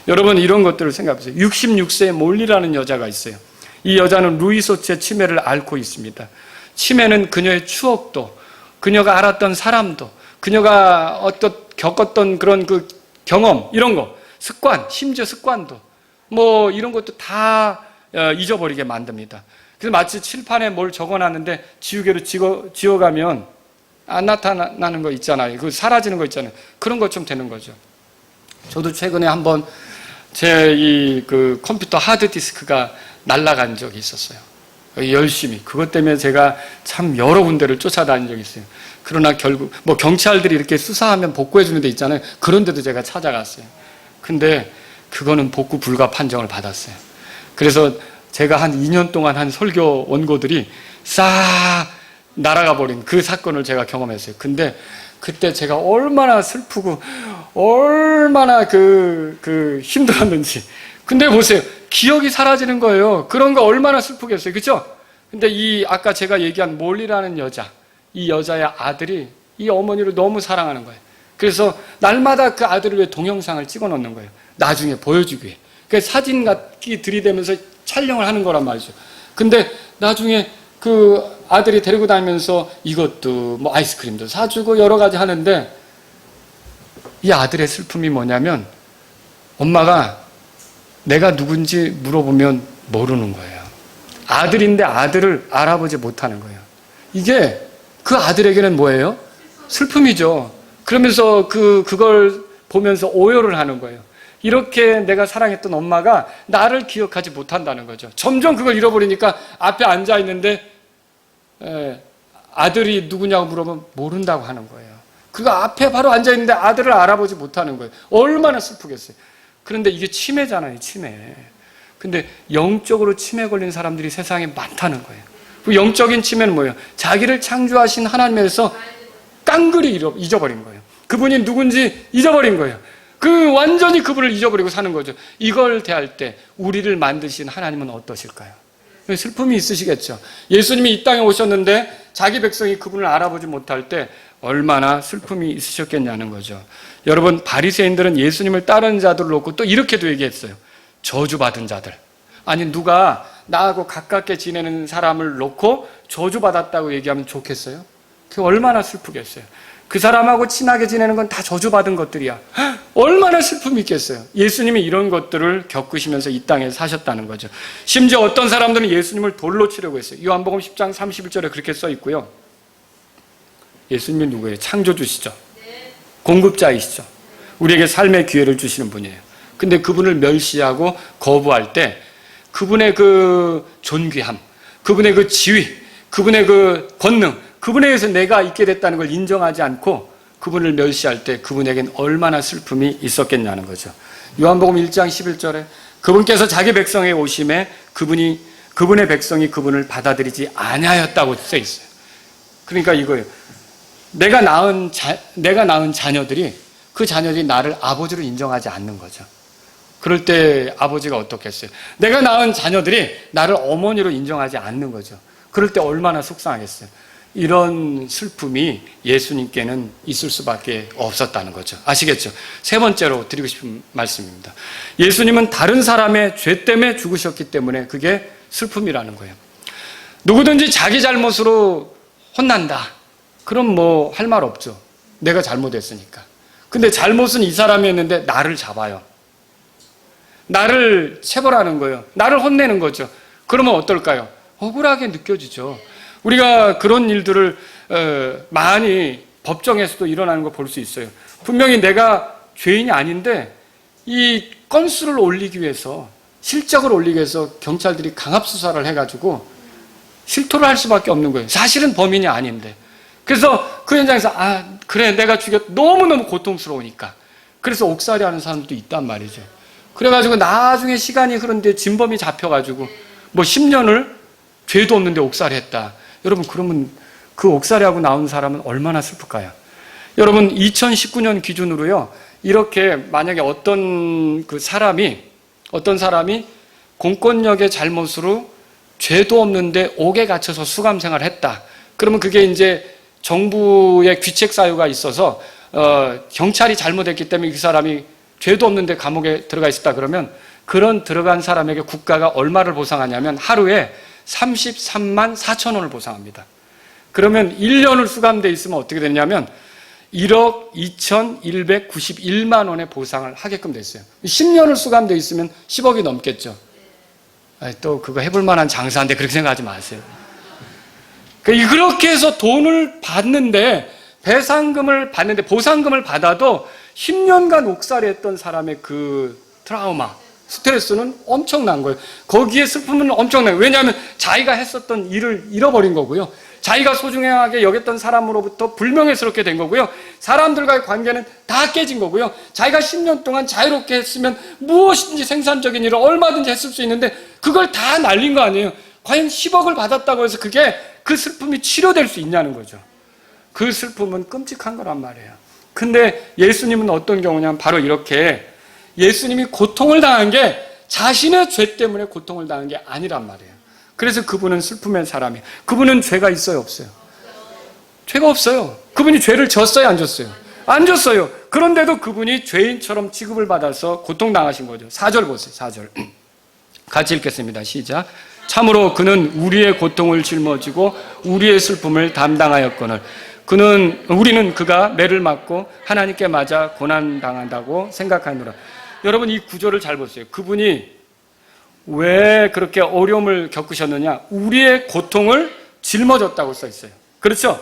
여러분, 이런 것들을 생각해보세요. 66세의 몰리라는 여자가 있어요. 이 여자는 루이소치의 치매를 앓고 있습니다. 치매는 그녀의 추억도, 그녀가 알았던 사람도, 그녀가 겪었던 그런 그 경험, 이런 거, 습관, 심지어 습관도, 이런 것도 다 잊어버리게 만듭니다. 그래서 마치 칠판에 뭘 적어놨는데 지우개로 지워가면 안 나타나는 거 있잖아요. 그 사라지는 거 있잖아요. 그런 것처럼 되는 거죠. 저도 최근에 한번 제 그 컴퓨터 하드디스크가 날아간 적이 있었어요. 열심히. 그것 때문에 제가 참 여러 군데를 쫓아다닌 적이 있어요. 그러나 결국, 경찰들이 이렇게 수사하면 복구해주는 데 있잖아요. 그런 데도 제가 찾아갔어요. 근데 그거는 복구 불가 판정을 받았어요. 그래서 제가 한 2년 동안 한 설교 원고들이 싹 날아가 버린 그 사건을 제가 경험했어요. 근데 그때 제가 얼마나 슬프고 얼마나 힘들었는지. 근데 보세요. 기억이 사라지는 거예요. 그런 거 얼마나 슬프겠어요. 그렇죠? 근데 아까 제가 얘기한 몰리라는 여자, 이 여자의 아들이 이 어머니를 너무 사랑하는 거예요. 그래서 날마다 그 아들을 위해 동영상을 찍어 놓는 거예요. 나중에 보여주기 위해. 사진 같이 들이대면서 촬영을 하는 거란 말이죠. 근데 나중에 그 아들이 데리고 다니면서 이것도 아이스크림도 사주고 여러 가지 하는데 이 아들의 슬픔이 뭐냐면 엄마가 내가 누군지 물어보면 모르는 거예요. 아들인데 아들을 알아보지 못하는 거예요. 이게 그 아들에게는 뭐예요? 슬픔이죠. 그러면서 그걸 보면서 오열을 하는 거예요. 이렇게 내가 사랑했던 엄마가 나를 기억하지 못한다는 거죠. 점점 그걸 잃어버리니까 앞에 앉아 있는데 아들이 누구냐고 물어보면 모른다고 하는 거예요. 그가 앞에 바로 앉아 있는데 아들을 알아보지 못하는 거예요. 얼마나 슬프겠어요. 그런데 이게 치매잖아요, 치매. 근데 영적으로 치매 걸린 사람들이 세상에 많다는 거예요. 그 영적인 치매는 뭐예요? 자기를 창조하신 하나님에서 깡그리 잊어버린 거예요. 그분이 누군지 잊어버린 거예요. 완전히 그분을 잊어버리고 사는 거죠. 이걸 대할 때 우리를 만드신 하나님은 어떠실까요? 슬픔이 있으시겠죠. 예수님이 이 땅에 오셨는데 자기 백성이 그분을 알아보지 못할 때 얼마나 슬픔이 있으셨겠냐는 거죠. 여러분, 바리새인들은 예수님을 따르는 자들을 놓고 또 이렇게도 얘기했어요. 저주받은 자들. 아니, 누가 나하고 가깝게 지내는 사람을 놓고 저주받았다고 얘기하면 좋겠어요? 그게 얼마나 슬프겠어요. 그 사람하고 친하게 지내는 건 다 저주받은 것들이야. 얼마나 슬픔이 있겠어요. 예수님이 이런 것들을 겪으시면서 이 땅에 사셨다는 거죠. 심지어 어떤 사람들은 예수님을 돌로 치려고 했어요. 요한복음 10장 31절에 그렇게 써 있고요. 예수님이 누구예요? 창조주시죠. 공급자이시죠. 우리에게 삶의 기회를 주시는 분이에요. 근데 그분을 멸시하고 거부할 때 그분의 그 존귀함, 그분의 그 지위, 그분의 그 권능, 그분에 의해서 내가 있게 됐다는 걸 인정하지 않고 그분을 멸시할 때 그분에겐 얼마나 슬픔이 있었겠냐는 거죠. 요한복음 1장 11절에 그분께서 자기 백성에 오심에 그분의 백성이 그분을 받아들이지 아니하였다고 써 있어요. 그러니까 이거예요. 내가 낳은 자녀들이 그 자녀들이 나를 아버지로 인정하지 않는 거죠. 그럴 때 아버지가 어떻겠어요? 내가 낳은 자녀들이 나를 어머니로 인정하지 않는 거죠. 그럴 때 얼마나 속상하겠어요. 이런 슬픔이 예수님께는 있을 수밖에 없었다는 거죠. 아시겠죠? 세 번째로 드리고 싶은 말씀입니다. 예수님은 다른 사람의 죄 때문에 죽으셨기 때문에 그게 슬픔이라는 거예요. 누구든지 자기 잘못으로 혼난다. 그럼 뭐 할 말 없죠. 내가 잘못했으니까. 근데 잘못은 이 사람이 했는데 나를 잡아요. 나를 체벌하는 거예요. 나를 혼내는 거죠. 그러면 어떨까요? 억울하게 느껴지죠. 우리가 그런 일들을 많이 법정에서도 일어나는 거 볼 수 있어요. 분명히 내가 죄인이 아닌데 이 건수를 올리기 위해서, 실적을 올리기 위해서 경찰들이 강압수사를 해가지고 실토를 할 수밖에 없는 거예요. 사실은 범인이 아닌데. 그래서 그 현장에서 그래 내가 너무너무 고통스러우니까. 그래서 옥살이 하는 사람들도 있단 말이죠. 그래가지고 나중에 시간이 흐른데 진범이 잡혀가지고 뭐 10년을 죄도 없는데 옥살이했다. 여러분, 그러면 그 옥살이하고 나온 사람은 얼마나 슬플까요? 여러분, 2019년 기준으로요, 이렇게 만약에 어떤 사람이 공권력의 잘못으로 죄도 없는데 옥에 갇혀서 수감 생활을 했다. 그러면 그게 이제 정부의 귀책 사유가 있어서 경찰이 잘못했기 때문에 그 사람이 죄도 없는데 감옥에 들어가 있었다. 그러면 그런 들어간 사람에게 국가가 얼마를 보상하냐면 하루에 33만 4천 원을 보상합니다. 그러면 1년을 수감돼 있으면 어떻게 되냐면 1억 2,191만 원의 보상을 하게끔 됐어요. 10년을 수감돼 있으면 10억이 넘겠죠. 또 그거 해볼 만한 장사인데 그렇게 생각하지 마세요. 그렇게 해서 돈을 받는데, 배상금을 받는데, 보상금을 받아도 10년간 옥살이 했던 사람의 그 트라우마, 스트레스는 엄청난 거예요. 거기에 슬픔은 엄청나요. 왜냐하면 자기가 했었던 일을 잃어버린 거고요. 자기가 소중하게 여겼던 사람으로부터 불명예스럽게 된 거고요. 사람들과의 관계는 다 깨진 거고요. 자기가 10년 동안 자유롭게 했으면 무엇이든지 생산적인 일을 얼마든지 했을 수 있는데 그걸 다 날린 거 아니에요. 과연 10억을 받았다고 해서 그게 그 슬픔이 치료될 수 있냐는 거죠. 그 슬픔은 끔찍한 거란 말이에요. 근데 예수님은 어떤 경우냐면 바로 이렇게 예수님이 고통을 당한 게 자신의 죄 때문에 고통을 당한 게 아니란 말이에요. 그래서 그분은 슬픔의 사람이에요. 그분은 죄가 있어요, 없어요? 죄가 없어요. 그분이 죄를 졌어요, 안 졌어요? 안 졌어요. 그런데도 그분이 죄인처럼 취급을 받아서 고통당하신 거죠. 4절 보세요, 4절. 같이 읽겠습니다. 시작. 참으로 그는 우리의 고통을 짊어지고 우리의 슬픔을 담당하였거늘 우리는 그가 매를 맞고 하나님께 맞아 고난당한다고 생각하노라. 여러분, 이 구절을 잘 보세요. 그분이 왜 그렇게 어려움을 겪으셨느냐? 우리의 고통을 짊어졌다고 써 있어요. 그렇죠?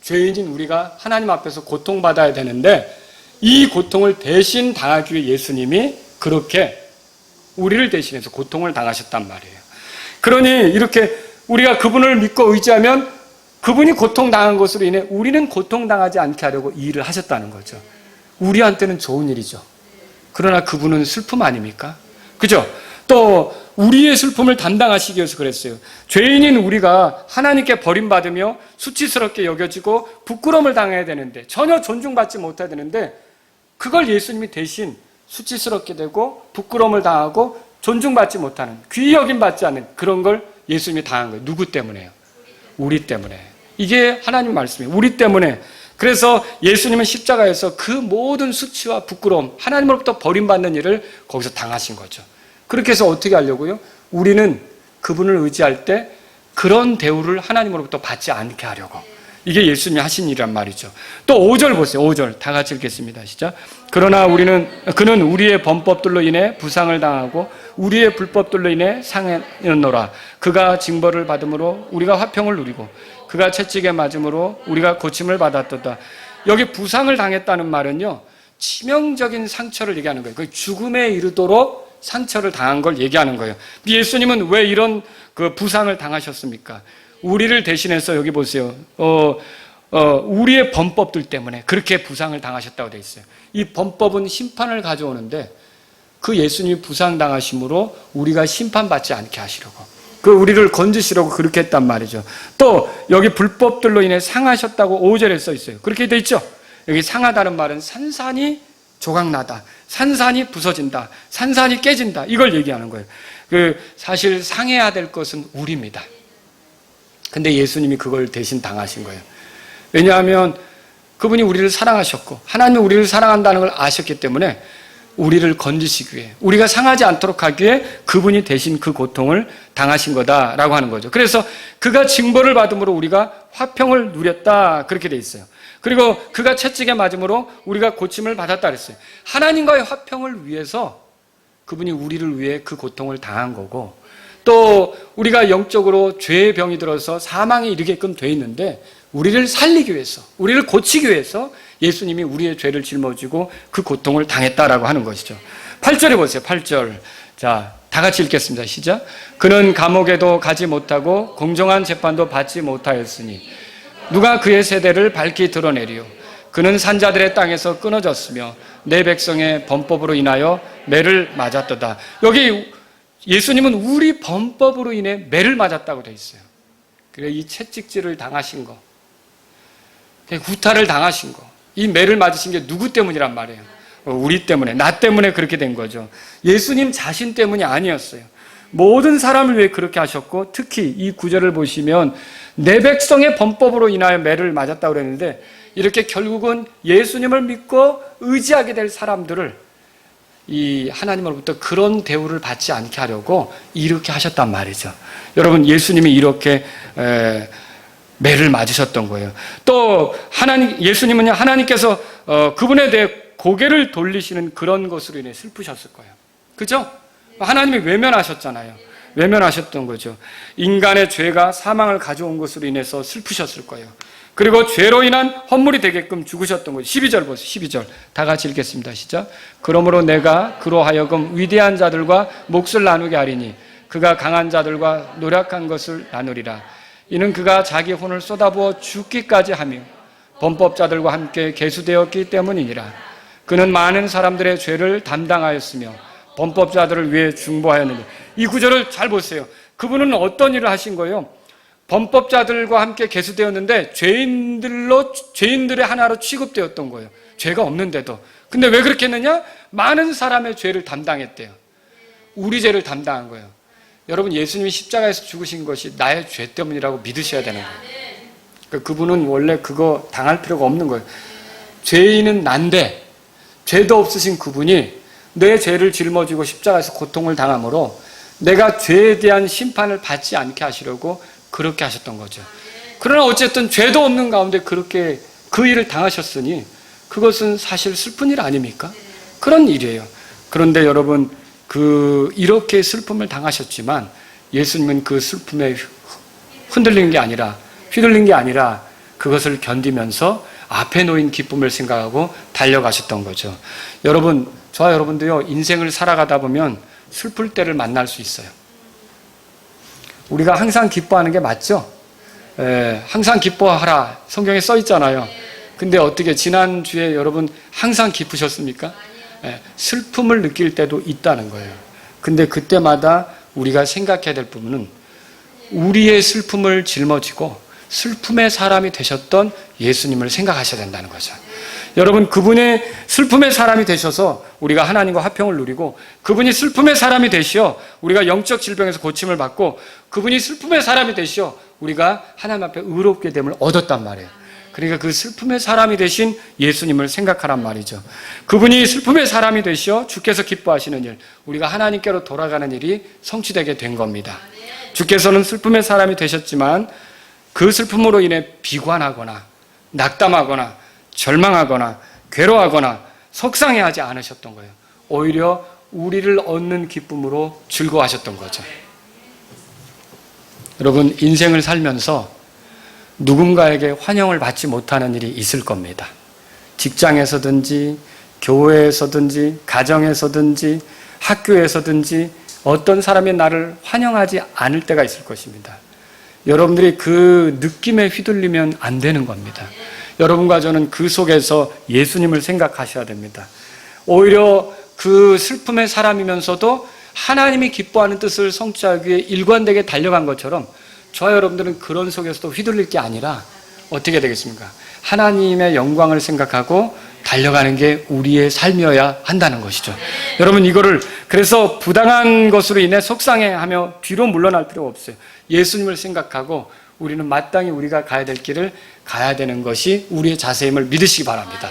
죄인인 우리가 하나님 앞에서 고통받아야 되는데 이 고통을 대신 당하기 위해 예수님이 그렇게 우리를 대신해서 고통을 당하셨단 말이에요. 그러니 이렇게 우리가 그분을 믿고 의지하면 그분이 고통당한 것으로 인해 우리는 고통당하지 않게 하려고 이 일을 하셨다는 거죠. 우리한테는 좋은 일이죠. 그러나 그분은 슬픔 아닙니까? 그죠? 또 우리의 슬픔을 담당하시기 위해서 그랬어요. 죄인인 우리가 하나님께 버림받으며 수치스럽게 여겨지고 부끄러움을 당해야 되는데, 전혀 존중받지 못해야 되는데, 그걸 예수님이 대신 수치스럽게 되고 부끄러움을 당하고 존중받지 못하는, 귀히 여김받지 않는 그런 걸 예수님이 당한 거예요. 누구 때문에요? 우리 때문에. 이게 하나님 말씀이에요. 우리 때문에. 그래서 예수님은 십자가에서 그 모든 수치와 부끄러움, 하나님으로부터 버림받는 일을 거기서 당하신 거죠. 그렇게 해서 어떻게 하려고요? 우리는 그분을 의지할 때 그런 대우를 하나님으로부터 받지 않게 하려고. 이게 예수님이 하신 일이란 말이죠. 또 5절 보세요. 5절 다 같이 읽겠습니다. 시작. 그러나 그는 우리의 범법들로 인해 부상을 당하고 우리의 불법들로 인해 상했노라. 그가 징벌을 받음으로 우리가 화평을 누리고 그가 채찍에 맞음으로 우리가 고침을 받았도다. 여기 부상을 당했다는 말은요, 치명적인 상처를 얘기하는 거예요. 죽음에 이르도록 상처를 당한 걸 얘기하는 거예요. 예수님은 왜 이런 그 부상을 당하셨습니까? 우리를 대신해서 여기 보세요. 우리의 범법들 때문에 그렇게 부상을 당하셨다고 되어 있어요. 이 범법은 심판을 가져오는데 그 예수님이 부상당하심으로 우리가 심판받지 않게 하시려고, 그 우리를 건지시려고 그렇게 했단 말이죠. 또 여기 불법들로 인해 상하셨다고 5절에 써 있어요. 그렇게 돼 있죠. 여기 상하다는 말은 산산이 조각나다, 산산이 부서진다, 산산이 깨진다, 이걸 얘기하는 거예요. 사실 상해야 될 것은 우리입니다. 근데 예수님이 그걸 대신 당하신 거예요. 왜냐하면 그분이 우리를 사랑하셨고 하나님이 우리를 사랑한다는 걸 아셨기 때문에 우리를 건지시기 위해, 우리가 상하지 않도록 하기 위해 그분이 대신 그 고통을 당하신 거다라고 하는 거죠. 그래서 그가 징벌을 받음으로 우리가 화평을 누렸다, 그렇게 돼 있어요. 그리고 그가 채찍에 맞음으로 우리가 고침을 받았다 그랬어요. 하나님과의 화평을 위해서 그분이 우리를 위해 그 고통을 당한 거고, 또 우리가 영적으로 죄의 병이 들어서 사망에 이르게끔 돼 있는데 우리를 살리기 위해서, 우리를 고치기 위해서 예수님이 우리의 죄를 짊어지고 그 고통을 당했다라고 하는 것이죠. 8절에 보세요. 8절. 자, 다 같이 읽겠습니다. 시작. 그는 감옥에도 가지 못하고 공정한 재판도 받지 못하였으니 누가 그의 세대를 밝히 드러내리요. 그는 산자들의 땅에서 끊어졌으며 내 백성의 범법으로 인하여 매를 맞았도다. 여기 예수님은 우리 범법으로 인해 매를 맞았다고 되어 있어요. 그래, 이 채찍질을 당하신 거, 구타를 당하신 거, 이 매를 맞으신 게 누구 때문이란 말이에요? 우리 때문에, 나 때문에 그렇게 된 거죠. 예수님 자신 때문이 아니었어요. 모든 사람을 위해 그렇게 하셨고, 특히 이 구절을 보시면 내 백성의 범법으로 인하여 매를 맞았다고 그랬는데, 이렇게 결국은 예수님을 믿고 의지하게 될 사람들을 이 하나님으로부터 그런 대우를 받지 않게 하려고 이렇게 하셨단 말이죠. 여러분, 예수님이 이렇게 매를 맞으셨던 거예요. 또 예수님은 하나님께서 그분에 대해 고개를 돌리시는 그런 것으로 인해 슬프셨을 거예요. 그죠? 하나님이 외면하셨잖아요. 외면하셨던 거죠. 인간의 죄가 사망을 가져온 것으로 인해서 슬프셨을 거예요. 그리고 죄로 인한 헌물이 되게끔 죽으셨던 거죠. 12절 보세요. 12절 다 같이 읽겠습니다. 시작. 그러므로 내가 그로 하여금 위대한 자들과 몫을 나누게 하리니 그가 강한 자들과 노력한 것을 나누리라. 이는 그가 자기 혼을 쏟아부어 죽기까지 하며 범법자들과 함께 계수되었기 때문이니라. 그는 많은 사람들의 죄를 담당하였으며 범법자들을 위해 중보하였느니. 이 구절을 잘 보세요. 그분은 어떤 일을 하신 거예요? 범법자들과 함께 계수되었는데 죄인들의 하나로 취급되었던 거예요. 죄가 없는데도. 근데 왜 그렇게 했느냐? 많은 사람의 죄를 담당했대요. 우리 죄를 담당한 거예요. 여러분, 예수님이 십자가에서 죽으신 것이 나의 죄 때문이라고 믿으셔야 되는 거예요. 그분은 원래 그거 당할 필요가 없는 거예요. 죄인은 난데 죄도 없으신 그분이 내 죄를 짊어지고 십자가에서 고통을 당함으로 내가 죄에 대한 심판을 받지 않게 하시려고 그렇게 하셨던 거죠. 그러나 어쨌든 죄도 없는 가운데 그렇게 그 일을 당하셨으니 그것은 사실 슬픈 일 아닙니까? 그런 일이에요. 그런데 여러분, 이렇게 슬픔을 당하셨지만 예수님은 그 슬픔에 흔들린 게 아니라, 휘둘린 게 아니라 그것을 견디면서 앞에 놓인 기쁨을 생각하고 달려가셨던 거죠. 여러분, 저와 여러분도요, 인생을 살아가다 보면 슬플 때를 만날 수 있어요. 우리가 항상 기뻐하는 게 맞죠? 항상 기뻐하라. 성경에 써 있잖아요. 근데 어떻게 지난주에 여러분 항상 기쁘셨습니까? 슬픔을 느낄 때도 있다는 거예요. 근데 그때마다 우리가 생각해야 될 부분은 우리의 슬픔을 짊어지고 슬픔의 사람이 되셨던 예수님을 생각하셔야 된다는 거죠. 여러분, 그분이 슬픔의 사람이 되셔서 우리가 하나님과 화평을 누리고, 그분이 슬픔의 사람이 되시어 우리가 영적 질병에서 고침을 받고, 그분이 슬픔의 사람이 되시어 우리가 하나님 앞에 의롭게 됨을 얻었단 말이에요. 그러니까 그 슬픔의 사람이 되신 예수님을 생각하란 말이죠. 그분이 슬픔의 사람이 되시어 주께서 기뻐하시는 일, 우리가 하나님께로 돌아가는 일이 성취되게 된 겁니다. 주께서는 슬픔의 사람이 되셨지만 그 슬픔으로 인해 비관하거나 낙담하거나 절망하거나 괴로워하거나 속상해하지 않으셨던 거예요. 오히려 우리를 얻는 기쁨으로 즐거워하셨던 거죠. 여러분, 인생을 살면서 누군가에게 환영을 받지 못하는 일이 있을 겁니다. 직장에서든지 교회에서든지 가정에서든지 학교에서든지 어떤 사람이 나를 환영하지 않을 때가 있을 것입니다. 여러분들이 그 느낌에 휘둘리면 안 되는 겁니다. 여러분과 저는 그 속에서 예수님을 생각하셔야 됩니다. 오히려 그 슬픔의 사람이면서도 하나님이 기뻐하는 뜻을 성취하기 위해 일관되게 달려간 것처럼 저와 여러분들은 그런 속에서도 휘둘릴 게 아니라 어떻게 되겠습니까? 하나님의 영광을 생각하고 달려가는 게 우리의 삶이어야 한다는 것이죠. 여러분, 이거를 그래서 부당한 것으로 인해 속상해하며 뒤로 물러날 필요가 없어요. 예수님을 생각하고 우리는 마땅히 우리가 가야 될 길을 가야 되는 것이 우리의 자세임을 믿으시기 바랍니다.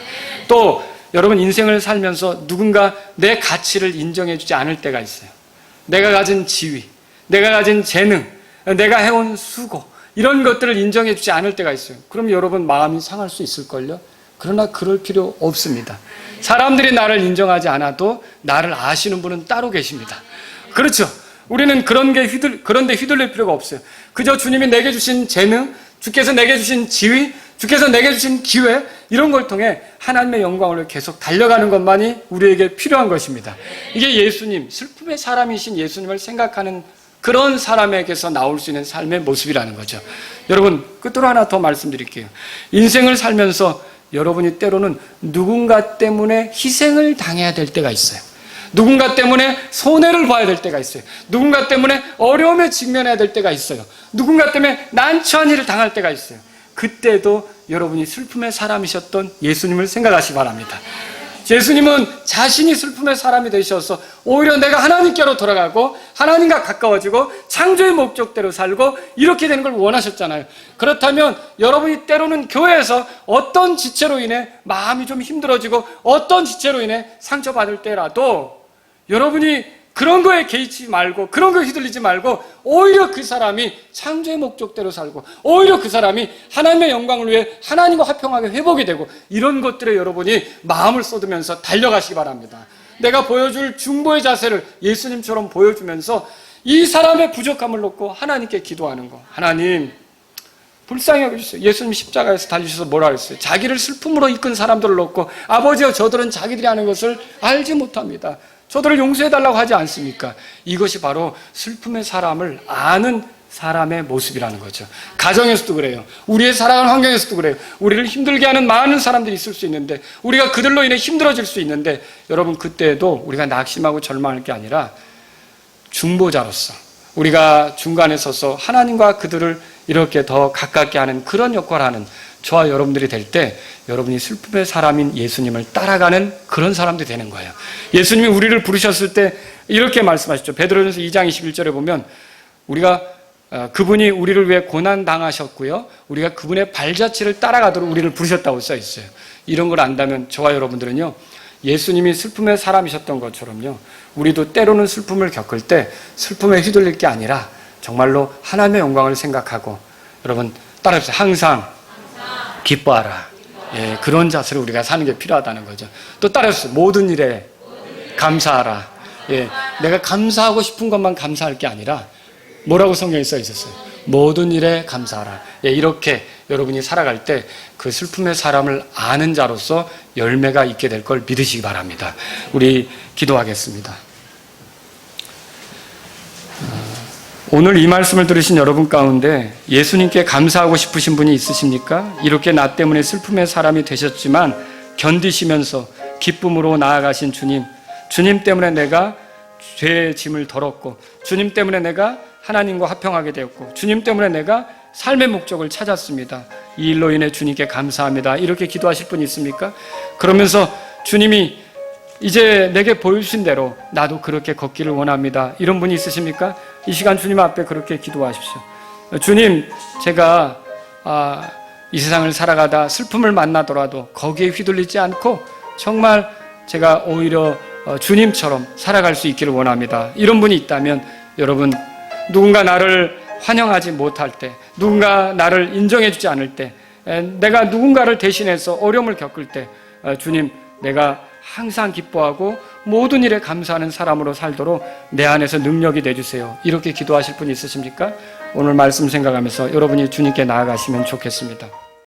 또 여러분, 인생을 살면서 누군가 내 가치를 인정해 주지 않을 때가 있어요. 내가 가진 지위, 내가 가진 재능, 내가 해온 수고, 이런 것들을 인정해 주지 않을 때가 있어요. 그럼 여러분 마음이 상할 수 있을걸요? 그러나 그럴 필요 없습니다. 사람들이 나를 인정하지 않아도 나를 아시는 분은 따로 계십니다. 그렇죠? 우리는 그런데 휘둘릴 필요가 없어요. 그저 주님이 내게 주신 재능, 주께서 내게 주신 지위, 주께서 내게 주신 기회, 이런 걸 통해 하나님의 영광을 계속 달려가는 것만이 우리에게 필요한 것입니다. 이게 예수님, 슬픔의 사람이신 예수님을 생각하는 그런 사람에게서 나올 수 있는 삶의 모습이라는 거죠. 여러분, 끝으로 하나 더 말씀드릴게요. 인생을 살면서 여러분이 때로는 누군가 때문에 희생을 당해야 될 때가 있어요. 누군가 때문에 손해를 봐야 될 때가 있어요. 누군가 때문에 어려움에 직면해야 될 때가 있어요. 누군가 때문에 난처한 일을 당할 때가 있어요. 그때도 여러분이 슬픔의 사람이셨던 예수님을 생각하시기 바랍니다. 예수님은 자신이 슬픔의 사람이 되셔서 오히려 내가 하나님께로 돌아가고 하나님과 가까워지고 창조의 목적대로 살고 이렇게 되는 걸 원하셨잖아요. 그렇다면 여러분이 때로는 교회에서 어떤 지체로 인해 마음이 좀 힘들어지고 어떤 지체로 인해 상처받을 때라도 여러분이 그런 거에 개의치 말고 그런 거에 휘둘리지 말고 오히려 그 사람이 창조의 목적대로 살고 오히려 그 사람이 하나님의 영광을 위해 하나님과 화평하게 회복이 되고 이런 것들에 여러분이 마음을 쏟으면서 달려가시기 바랍니다. 내가 보여줄 중보의 자세를 예수님처럼 보여주면서 이 사람의 부족함을 놓고 하나님께 기도하는 거. 하나님, 불쌍히 여겨주세요. 예수님 십자가에서 달리셔서 뭐라 그랬어요? 자기를 슬픔으로 이끈 사람들을 놓고 아버지여 저들은 자기들이 하는 것을 알지 못합니다. 저들을 용서해달라고 하지 않습니까? 이것이 바로 슬픔의 사람을 아는 사람의 모습이라는 거죠. 가정에서도 그래요. 우리의 살아가는 환경에서도 그래요. 우리를 힘들게 하는 많은 사람들이 있을 수 있는데 우리가 그들로 인해 힘들어질 수 있는데 여러분 그때에도 우리가 낙심하고 절망할 게 아니라 중보자로서 우리가 중간에 서서 하나님과 그들을 이렇게 더 가깝게 하는 그런 역할을 하는 저와 여러분들이 될 때 여러분이 슬픔의 사람인 예수님을 따라가는 그런 사람들이 되는 거예요. 예수님이 우리를 부르셨을 때 이렇게 말씀하셨죠. 베드로전서 2장 21절에 보면 우리가 그분이 우리를 위해 고난 당하셨고요. 우리가 그분의 발자취를 따라가도록 우리를 부르셨다고 써 있어요. 이런 걸 안다면 저와 여러분들은요. 예수님이 슬픔의 사람이셨던 것처럼요. 우리도 때로는 슬픔을 겪을 때 슬픔에 휘둘릴 게 아니라 정말로 하나님의 영광을 생각하고 여러분 따라해보세요. 항상 기뻐하라. 예, 그런 자세로 우리가 사는 게 필요하다는 거죠. 또 따라해보세요. 모든 일에 감사하라. 예, 내가 감사하고 싶은 것만 감사할 게 아니라 뭐라고 성경에 써 있었어요? 모든 일에 감사하라. 예, 이렇게 여러분이 살아갈 때 그 슬픔의 사람을 아는 자로서 열매가 있게 될 걸 믿으시기 바랍니다. 우리 기도하겠습니다. 오늘 이 말씀을 들으신 여러분 가운데 예수님께 감사하고 싶으신 분이 있으십니까? 이렇게 나 때문에 슬픔의 사람이 되셨지만 견디시면서 기쁨으로 나아가신 주님, 주님 때문에 내가 죄의 짐을 덜었고, 주님 때문에 내가 하나님과 화평하게 되었고, 주님 때문에 내가 삶의 목적을 찾았습니다. 이 일로 인해 주님께 감사합니다. 이렇게 기도하실 분이 있습니까? 그러면서 주님이 이제 내게 보여주신 대로 나도 그렇게 걷기를 원합니다. 이런 분이 있으십니까? 이 시간 주님 앞에 그렇게 기도하십시오. 주님, 제가 이 세상을 살아가다 슬픔을 만나더라도 거기에 휘둘리지 않고 정말 제가 오히려 주님처럼 살아갈 수 있기를 원합니다. 이런 분이 있다면 여러분, 누군가 나를 환영하지 못할 때, 누군가 나를 인정해주지 않을 때, 내가 누군가를 대신해서 어려움을 겪을 때 주님, 내가 항상 기뻐하고 모든 일에 감사하는 사람으로 살도록 내 안에서 능력이 내주세요. 이렇게 기도하실 분이 있으십니까? 오늘 말씀 생각하면서 여러분이 주님께 나아가시면 좋겠습니다.